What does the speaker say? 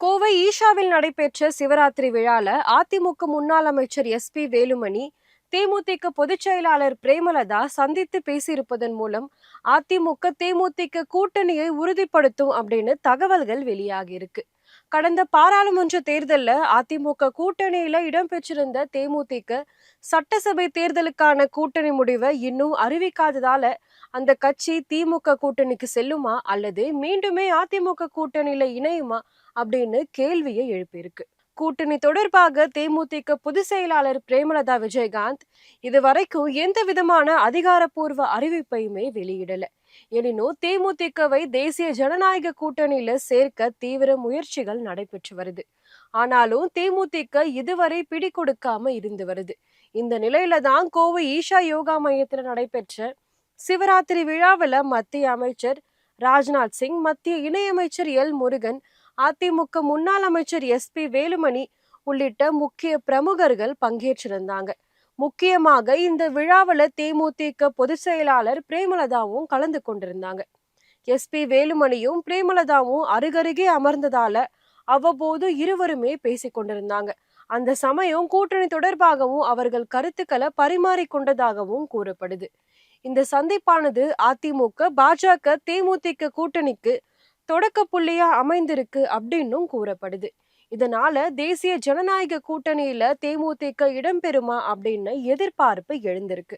கோவை ஈஷாவில் நடைபெற்ற சிவராத்திரி விழால அதிமுக முன்னாள் அமைச்சர் எஸ்.பி. வேலுமணி, தேமுதிக பொதுச் செயலாளர் பிரேமலதா சந்தித்து பேசியிருப்பதன் மூலம் அதிமுக தேமுதிக கூட்டணியை உறுதிப்படுத்தும் அப்படின்னு தகவல்கள் வெளியாகி இருக்கு. கடந்த பாராளுமன்ற தேர்தல்ல அதிமுக கூட்டணியில இடம்பெற்றிருந்த தேமுதிக சட்டசபை தேர்தலுக்கான கூட்டணி முடிவை இன்னும் அறிவிக்காததால அந்த கட்சி திமுக கூட்டணிக்கு செல்லுமா அல்லது மீண்டுமே அதிமுக கூட்டணியில இணையுமா அப்படின்னு கேள்வியை எழுப்பியிருக்கு. கூட்டணி தொடர்பாக தேமுதிக பொதுச் செயலாளர் பிரேமலதா விஜயகாந்த் இதுவரைக்கும் எந்த விதமான அதிகாரப்பூர்வ அறிவிப்பையுமே வெளியிடல. எனினும் தேமுதிகவை தேசிய ஜனநாயக கூட்டணியில சேர்க்க தீவிர முயற்சிகள் நடைபெற்று வருது. ஆனாலும் தேமுதிக இதுவரை பிடி கொடுக்காம இருந்து வருது. இந்த நிலையில தான் கோவை ஈஷா யோகா மையத்தில் நடைபெற்ற சிவராத்திரி விழாவில் மத்திய அமைச்சர் ராஜ்நாத் சிங், மத்திய இணையமைச்சர் எல் முருகன், அதிமுக முன்னாள் அமைச்சர் எஸ்.பி. வேலுமணி உள்ளிட்ட முக்கிய பிரமுகர்கள் பங்கேற்றிருந்தாங்க. முக்கியமாக இந்த விழாவில் தேமுதிக பொதுச் செயலாளர் பிரேமலதாவும் கலந்து கொண்டிருந்தாங்க. எஸ்.பி. வேலுமணியும் பிரேமலதாவும் அருகருகே அமர்ந்ததால அவ்வப்போது இருவருமே பேசிக் கொண்டிருந்தாங்க. அந்த சமயம் கூட்டணி தொடர்பாகவும் அவர்கள் கருத்துக்களை பரிமாறிக்கொண்டதாகவும் கூறப்படுது. இந்த சந்திப்பானது அதிமுக பாஜக தேமுதிக கூட்டணிக்கு தொடக்க புள்ளியா அமைந்திருக்கு அப்படின்னும் கூறப்படுது. இதனால தேசிய ஜனநாயக கூட்டணியில தேமுதிக இடம்பெறுமா அப்படின்னு எதிர்பார்ப்பு எழுந்திருக்கு.